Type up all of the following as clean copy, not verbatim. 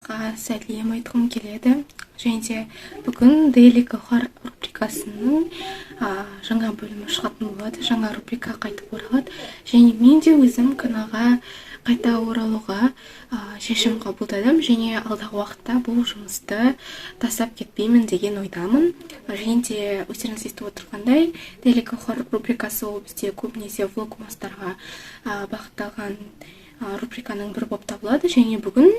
сәлем айтқым келеді. Және де бүгін Daily Гауһар рубрикасының жаңа бөлімі шығатын болады. Жаңа рубрика қайтып оралады. Және мен де өзім каналға қайта оралуға шешім қабылдадым. Және алдағы уақытта бұл жұмысты тастап кетпеймін деген ойдамын. Және де өздеріңіз естіп отырғандай, Daily Гауһар рубрикасы ол бізде көбінесе влогмастарға бағытталған рубриканың бір болып табылады. Және бүгін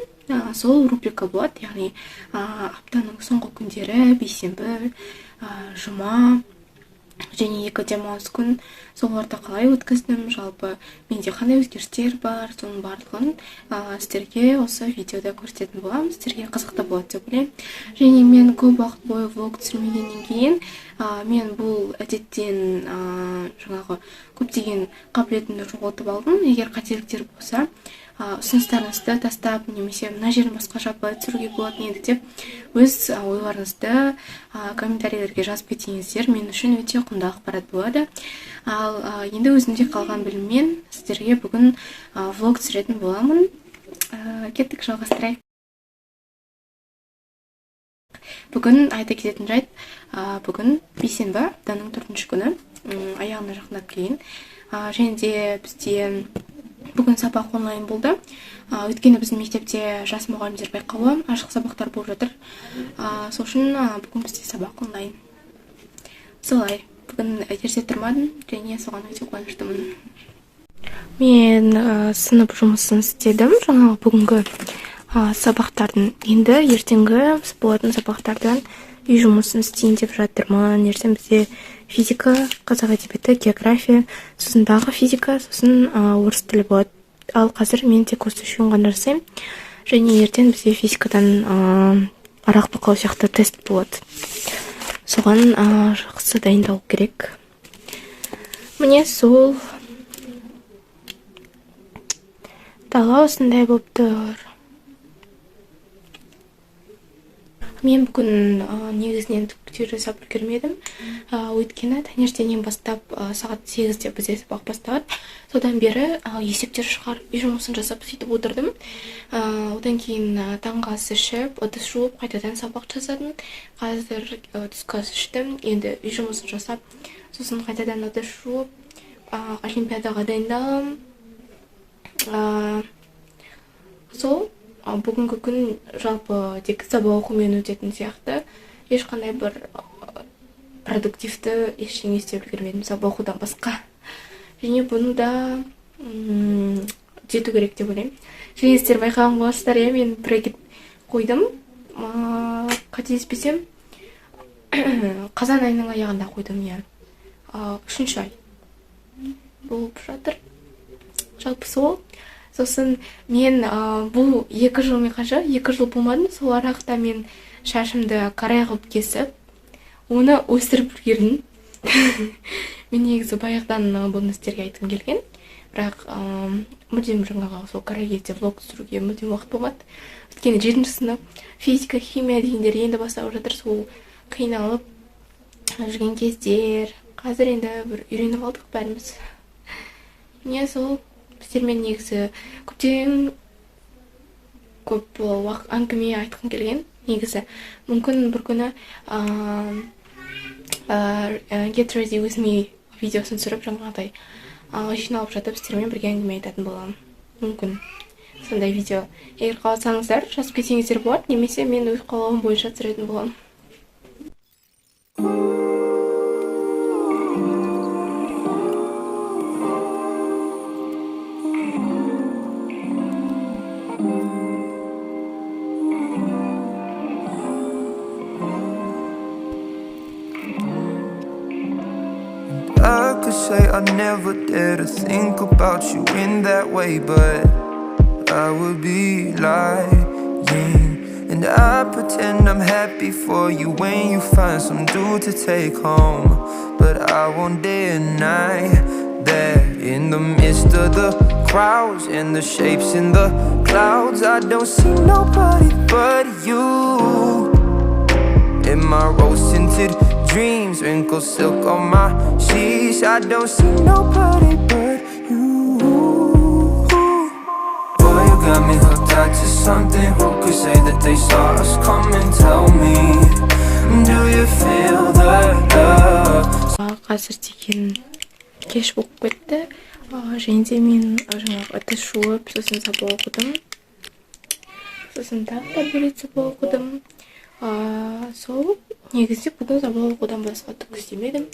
сол рубрика болады, яғни аптаның соңғы күндері, бейсенбі, жұма және 2 демалыс күн, соларды қалай өткіздім, жалпы менде қандай өзгерістер бар, соның барлығын сіздерге осы видеода көрсететін боламын. Сіздерге қызықты болады деп ойлаймын. Және мен көп уақыт бойы влог түсірмегеннен кейін мен бұл әдеттен жаңағы көптеген қабілетімді жоғалтып алдым. Егер қателіктер болса, ұсыныстарыңызды тастап, немесе мына жерін басқаша былай түсіруге болатын еді деп өз ойларыңызды комментарийлерге жазып кетсеңіздер мен үшін өте құнды ақпарат болады. Ал енді өзімде қалған біліммен сіздерге бүгін влог түсіретін боламын. Кеттік, жалғастырайық. Бүгін айта кететін жайт, бүгін бейсенбі, аптаның 4-ші күні, аяғына жақындап келген. Және де бізде бүгін сабақ онлайн болды. Өйткені біздің мектепте жас мұғалімдер байқауы, ашық сабақтар болып жатыр. Сол үшін бүгін бізде сабақ онлайн. Солай, бүгін ерте тұрмадым, және соған өте қуаныштымын. Мен сынып жұмысын істедім, жаңағы бүгінгі сабақтардың. Енді ертеңгі болатын сабақтардан үй жұмысын істейін деп жатырмын. Ертең бізде физика, қазақ әдебиеті, география, сосын тағы физика, сосын орыс тілі болады. Ал қазір мен тек осы үшеуін ғана жасаймын. Және ертең бізде физикадан арақ бақылау сияқты тест болады. Соған жақсы дайындалу керек. Міне сол дала осындай болып тұр. Мен бүгін негізінен түк жасап үлгермедім. Өйткені таңертеңнен бастап сағат 8-де бізде сабақ басталады. Содан бері есептер шығарып, үй жұмысын жасап сөйтіп отырдым. Одан кейін таңғы ас ішіп, ыдыс жуып, қайтадан сабақ жасадым. Қазір түскі ас іштім. Енді үй жұмысын жасап, сосын қайтадан ыдыс жуып, олимпиадаға дайындалам. Сол бүгінгі күн жалпы тек сабақ оқумен өтетін сияқты. Ешқандай бір продуктивті ештеңе істеп үлгермедім сабақ оқудан басқа. Және бұны да жету керек деп ойлаймын. Және сіздер байқаған боласыздар, мен брекет қойдым. Қателеспесем, қазан айының аяғында қойдым, 3-ші ай болып жатыр. Жалпы сол. Сосын мен бұл 2 жылмен қанша, 2 жыл болмадым. Сол арақта мен шашымды қарай қылып кесіп, оны өсіріп үлгердім. Мен негізі баяғыдан бұны сіздерге айтқым келген. Бірақ мүлдем жаңағы сол қарай кезде влог түсіруге мүлдем уақыт болмады. Өйткені 7-ші сынып физика, химия дегендер енді басталып жатыр. Сол қиналып жүрген кездер. Қазір енді бір үйреніп алдық бәріміз. Міне сол сіздермен негізі көптен көп әңгіме айтқым келген. Негізі мүмкін бір күні Get Ready With Me видеосын түсіріп жаңағыдай жиналып жатып сіздермен бірге әңгіме айтатын боламын. Мүмкін сондай видео. Егер қаласаңыздар, жазып кетсеңіздер болады, немесе мен өз қалауым бойынша түсіретін боламын. I could say I never dare to think about you in that way, but I would be lying. And I pretend I'm happy for you when you find some dude to take home. But I won't deny that in the midst of the crowds and the shapes in the clouds, I don't see nobody but you. In my rose-tinted dreams, wrinkled silk on my sheets, I don't see nobody but you. Boy, you got me hooked got to something? Who could say that they saw us coming? Tell me, do you feel the love? Қазір деген кеш болып кетті. Және де мен жаңағы ыдыс жуып, сосын сабақ оқыдым. Сосын тағы да бөлек сабақ оқыдым. Сол негізде бүгін сабақ оқудан басқа түк істемедім.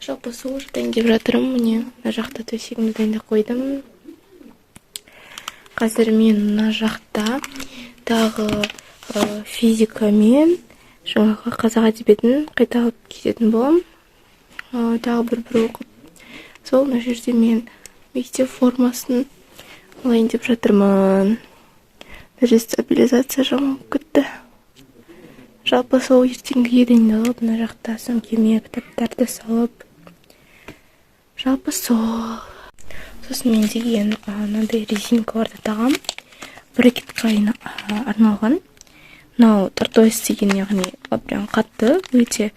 Жалпы сол жатайын деп жатырмын. Міне мына жақта төсегімді дайындап қойдым. Қазір мен мына жақта тағы физика мен жаңағы қазақ әдебиетін қайталап кететін боламын. Тағы бір оқып. Сол мына жерде мен мектеп формасын алайын деп жатырмын. Даже стабилизация жамап кетті. Жалпы сол ертеңгіге дайындалып, мына жақта сөмкеме кітаптарды салып. Жалпы сол. Сосын мен деген мынандай резинкаларды тағам. Брекетқа арналған. Мынау торторис деген, яғни прям қатты, өте.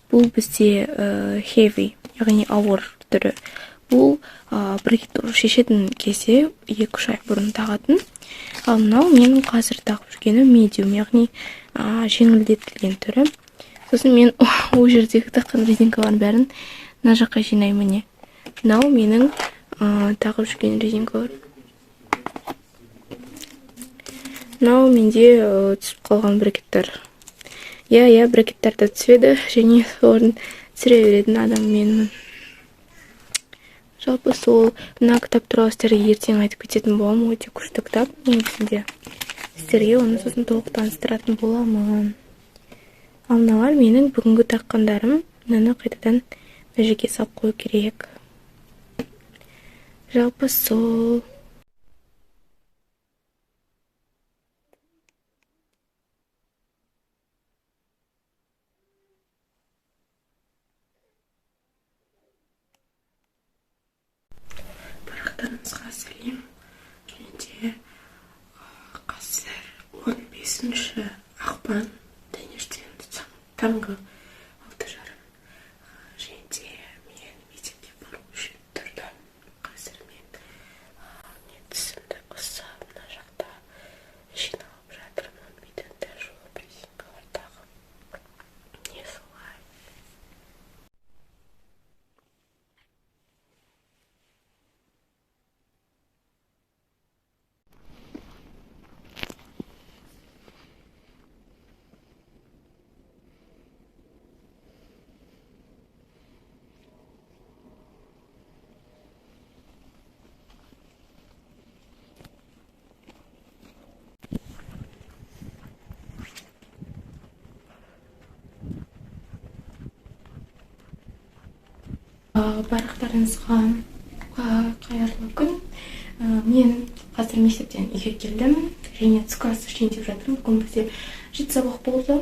Бұл бізде heavy, яғни ауыр түрі. Бұл брекет шешетін кезде 2-3 ай бұрын тағатын. Ал мынау менің қазір тағып жүргенім medium, яғни жеңілдетілген түрі. Сосын мен ол жердегі таққан резинкалардың бәрін мына жаққа жинаймын. Міне. Мынау менің тағып жүрген резинкалар. Мынау менде түсіп қалған брекеттер. Я брекеттерді түседі, және орын түсіре беретін адам менмін. Жалпы сол мына кітап туралы сіздерге ертең айтып кететін боламын. Өте күшті кітап. Негізінде сіздерге оны сосын толық таныстыратын боламын. Ал мыналар менің бүгінгі таққандарым. Мынаны қайтадан мына жерге салып қою керек. Жалпы сол. Барақтарыңызға сәлем. Және де қазір 15 ақпан таңертең таңғы 6:30. Және де мен мектепке бару үшін тұрдым. Қазір мен түсімді ұсап мына жақта жиналып жатырмын. Бидонды жуып, резинкалар тағып. Не солай. Барақтарыңызға қайырлы күн. Мен қазір мектептен үйге келдім. Және түскі ас ішейін деп жатырмын. Бүгін бізде 7 сабақ болды.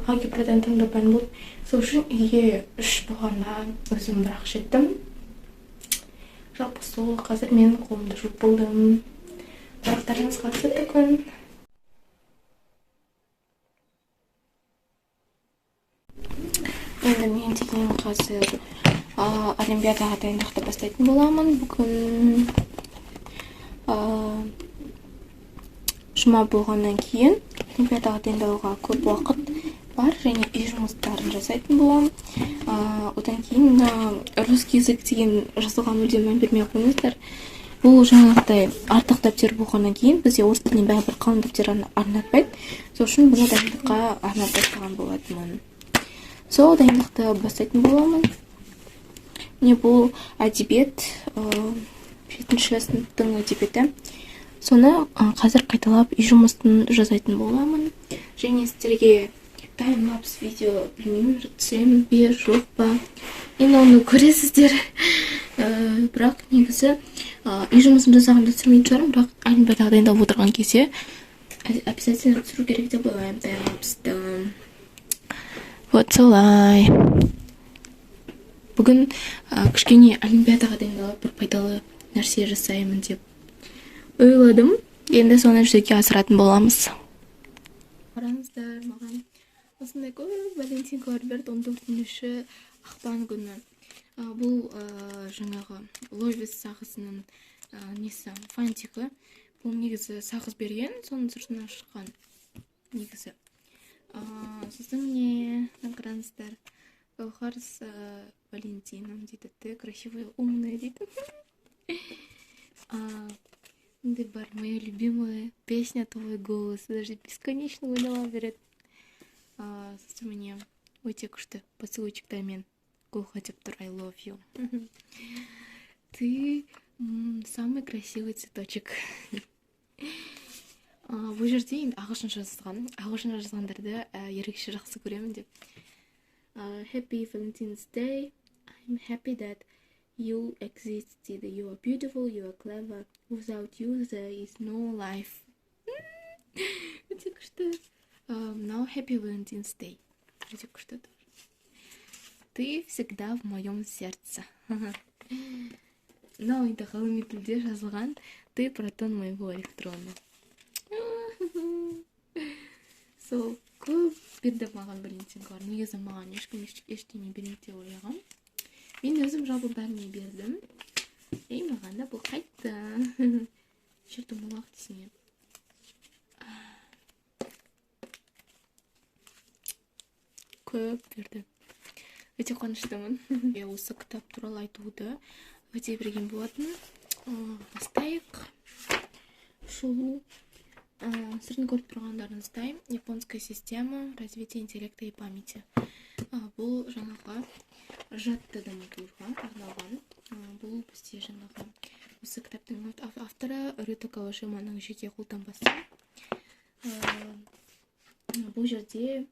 Алгебрадан таңдап пән болды. Сол үшін үйге 3 болғанда өзім бірақ жеттім. Жалпы сол қазір мен қолымды жуып болдым. Барақтарыңызға сәтті күн. Енді мен деген қазір олимпиадаға дайындықты бастайтын боламын. Бүгін жұма болғаннан кейін олимпиадаға дайындалуға көп уақыт бар, және үй жұмыстарын жасайтын боламын. Одан кейін русский язык деген жазылған мүлдем мән бермей қойыңыздар. Бұл жаңағыдай артық дәптер болғаннан кейін бізде орыс тілінен бәрібір қалың дәптер арнатпайды. Сол үшін бұны дайындыққа арнап бастаған болатынмын. Сол дайындықты бастайтын боламын. Міне бұл әдебиет, 7-ші сыныптың әдебиеті. Соны қазір қайталап үй жұмысын жасайтын боламын. Және сіздерге таймлапс видео білмеймін, түсіремін бе, жоқ па. Енді оны көресіздер. Бірақ негізі үй жұмысын жасағанда түсірмейтін шығармын, бірақ олимпиадаға дайындалып отырған кезде обязательно түсіру керек деп ойлаймын таймлапсты. Вот солай. Бүгін кішкене олимпиадаға дайындалып бір пайдалы нәрсе жасаймын деп ойладым. Енді соны жүзеге асыратын боламыз. Қараңыздар, маған осындай көп валентинкалар берді 14-ші ақпан күні. Бұл жаңағы лойвис сағысының несі, фантикі. бұл негізі сағыз берген, соның сыртынан шыққан негізі. Сосын міне қараңыздар, Гаухар с Валентином дейді, ты красивая, умная дейді. Мындай бар, моя любимая песня, твой голос, даже бесконечно ойнала береді. Сосын міне өте күшті поцелуйчиктармен Гаухар деп тұр, I love you. Ты самый красивый цветочек. Бұл жерде енді ағылшынша жазғандарды ерекше жақсы көремін деп. Happy Valentine's Day. I'm happy that you exist. You are beautiful, you are clever. Without you there is no life. Өте күшті. Now Happy Valentine's Day. Өте күшті. Ты всегда в моем сердце. Мынау енді ғылыми тілде жазылған. Ты протон моего электрона. Сол көп берді маған Валентингалар. Негізі маған ешкім ештеңе бермейді деп ойлағам. Мен өзім жалпы бәріне бердім. Маған да бұл қайтты. Жерді молақ десіне. Көп берді. Өте қуаныштымын. Осы кітап туралы айтуды өте берген болатын. Бастайық. Шолу. Сыртын көріп тұрғандарыңыздай, японская система развития интеллекта и памяти. Бұл жаңағы жадты дамытуға арналған. Бұл бізде жаңағы осы кітаптың авторы Рюта Кавашиманың жеке қолтаңбасы. Бұл жерде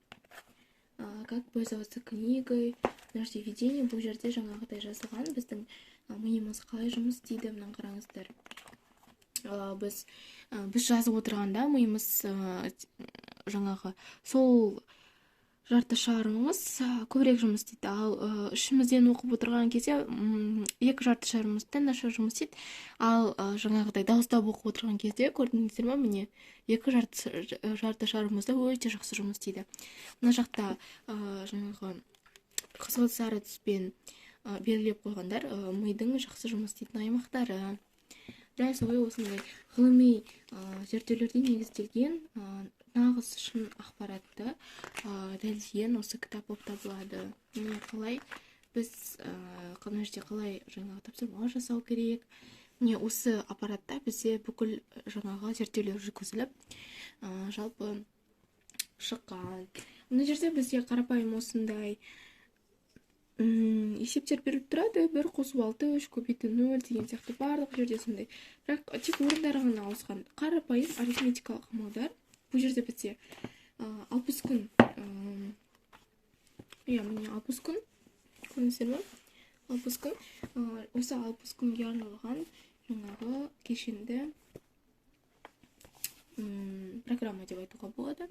как пользоваться книгой, видение, бұл жерде жаңағыдай жазылған. Біздің миымыз қалай жұмыс істейді, мынаны қараңыздар. Біз жазып отырғанда миымыз жаңағы сол жарты шарымыз көбірек жұмыс істейді. Ал ішімізден оқып отырған кезде екі жарты шарымыздан нашар жұмыс істейді. Ал жаңағыдай дауыстап оқып отырған кезде көрдіңіздер ме, міне екі жарты шарымызда өте жақсы жұмыс істейді. Мына жақта жаңағы қызғылт сары түспен белгілеп қойғандар мидың жақсы жұмыс істейтін аймақтары. Дәл солай осындай ғылыми зерттеулерде негізделген нағыз шын ақпаратты дәлелдеген осы кітап болып табылады. Қалай біз қалай жаңағы тапсырма жасау керек. Міне осы аппаратта бізде бүкіл жаңағы зерттеулер жүргізіліп жалпы шыққан. Мына жерде бізде қарапайым осындай есептер беріліп тұрады. 1 қосу 6, 3 көбейту 0 деген сияқты барлық жерде сондай. Бірақ тек орындары ғана ауысқан. Қарапайым арифметикалық амалдар. Бұл жерде бізде 60 күн. Міне 60 күн. Көрдіңіздер ме? 60 күн. Осы 60 күнге арналған жаңағы кешенді программа деп айтуға болады.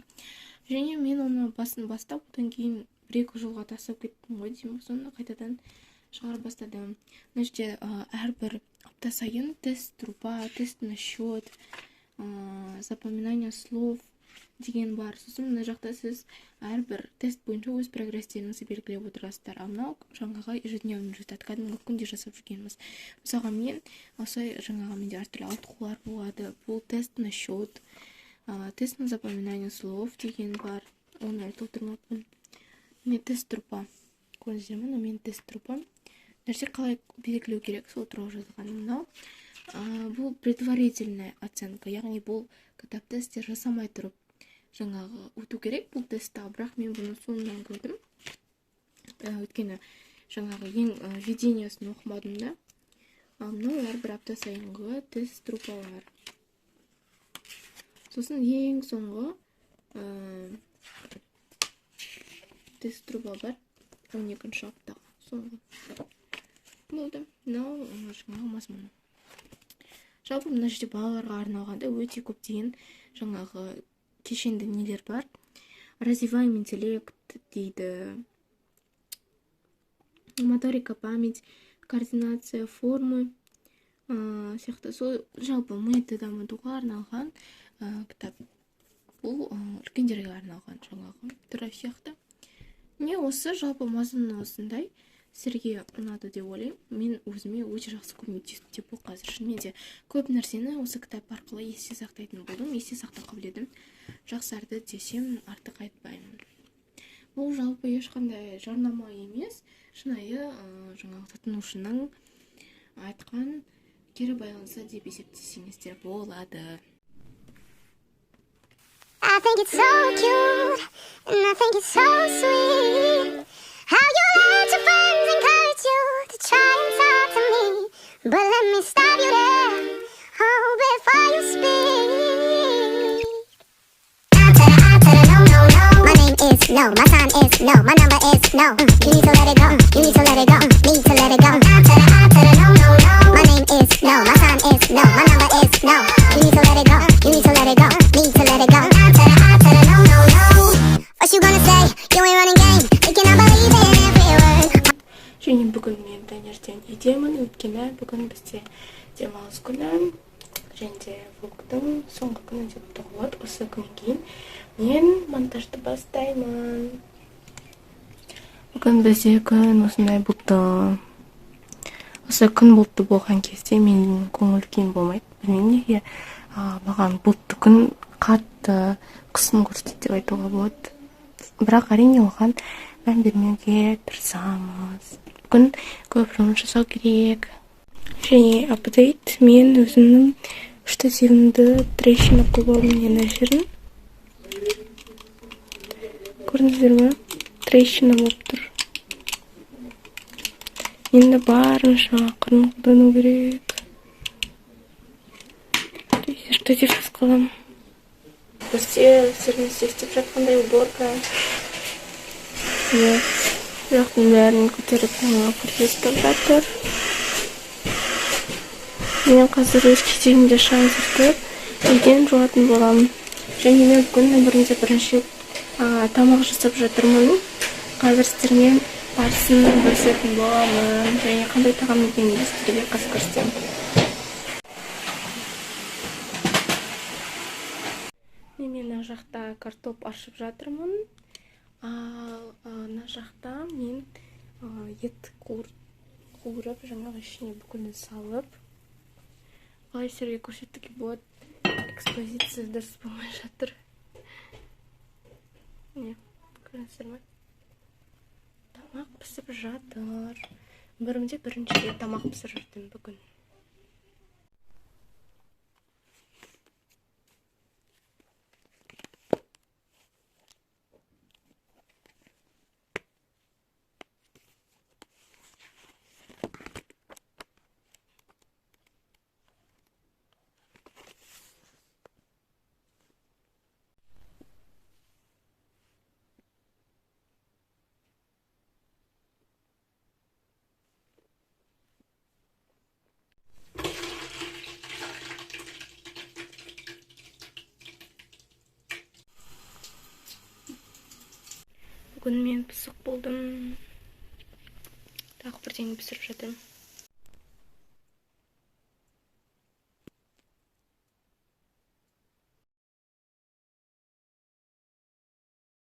Және мен оны бастап, одан кейін 1-2 жылға тастап кеттім ғой деймін. Соны қайтадан шығарып бастадым. Мына жерде әрбір апта сайын тест трупа, тест на счет, запоминание слов деген бар. Сосын мына жақта сіз әрбір тест бойынша өз прогресстеріңізді белгілеп отырасыздар. Ал мынау жаңағы ежедневный результат, кәдімгі күнде жасап жүргеніміз. Мысалға мен осылай жаңағы менде әртүрлі ауытқулар болады. Бұл тест на счет, тест на запоминание слов деген бар. Оны айтып отырмаппын. Мен тест трупа. Көрдіңіздер ме? Мен тест трупа. Нәрсе қалай белгілеу керек, сол туралы жазылған. Мынау бұл предварительная оценка, яғни бұл кітапты сіздер жасамай тұрып жаңағы өту керек бұл тестті. Бірақ мен бұны соңынан көрдім. Өйткені жаңағы ең видениесін оқымадым да. Мынау әрбір апта сайынғы тест трупалар. Сосын ең соңғы тест трупа бар. 12-ші аптаға соңғы. Болды. Мынау жаңағы мазмұны. Жалпы мына жерде балаларға арналғанда өте көптеген жаңағы кешенді нелер бар. Развиваем интеллект дейді. Моторика, память, координация, формы сияқты. Сол жалпы миды дамытуға арналған кітап. Бұл үлкендерге арналған жаңағы түрі сияқты. Не осы жалпы мазмұны осындай. сіздерге ұнады деп ойлаймын. Мен өзіме өте жақсы көмектесті деп бұл қазір. Шынымен де көп нәрсені осы кітап арқылы есте сақтайтын болдым. Есте сақтау қабілетім жақсарды десем артық айтпаймын. Бұл жалпы ешқандай жарнама емес, шынайы жаңағы тұтынушының айтқан кері байланысы деп есептесеңіздер болады. I think it's so cute, and I think it's so sweet how you let your friends encourage you to try and talk to me. But let me stop you there, oh, before you speak. No, no, no. My name is no, my sign is no, my number is no. You need to let it go, you need to let it go, need to let it go. No, no, no. My name is no, my sign is no, my number is no. You need to let it go, you need to let it go, need to let it go. No, no, no. What you gonna say? You ain't running game. You cannot believe in every word. Және бүгін мен таңертең үйдемін, өйткені бүгін бізде демалыс күні, және де влогтың соңғы күні деп тұрғылады. Осы күннен кейін мен монтажды бастаймын. Бүгін бізде күн осындай бұлтты. Осы күн бұлтты болған кезде менің көңіл күйім болмайды. Білмеймін неге маған бұлтты күн қатты қысын көрсетеді деп айтуға болады. Бірақ әрине оған мән бермеуге тырысамыз. Бүгін көп жұмыс жасау керек. Және апдейт, мен өзімнің штативімді трещина қылып алдым енді жерін. Көрдіңіздер ме? Трещина болып тұр. Енді барынша ақырын қолдану керек. Штативсіз қалам. Бізде сіздермен істеп жатқандай уборка. Жақтың бәрін көтеріп күртестіп жатыр. Мен қазір өз кезегімде шаң сүртіп үйден жуатын боламын. Және мен бүгін бірінші тамақ жасап жатырмын. Қазір сіздермен барысын бөлісетін боламын. Және қандай тағам екенін сіздерге қазір көрсетемін. Мен ана жақта картоп ашып жатырмын. Ана жақта мен ет қуырып, жаңағы ішіне бүкілін салып. Қалай сіздерге көрсетуге болады? Экспозиция дұрыс болмай жатыр. Не, көріңіздер ме? Тамақ пісіп жатыр. Бірімде бірінші рет тамақ пісіріп жүрдім бүгін. Бүгін мен пысық болдым. Тағы бірдеңе пісіріп жатырмын.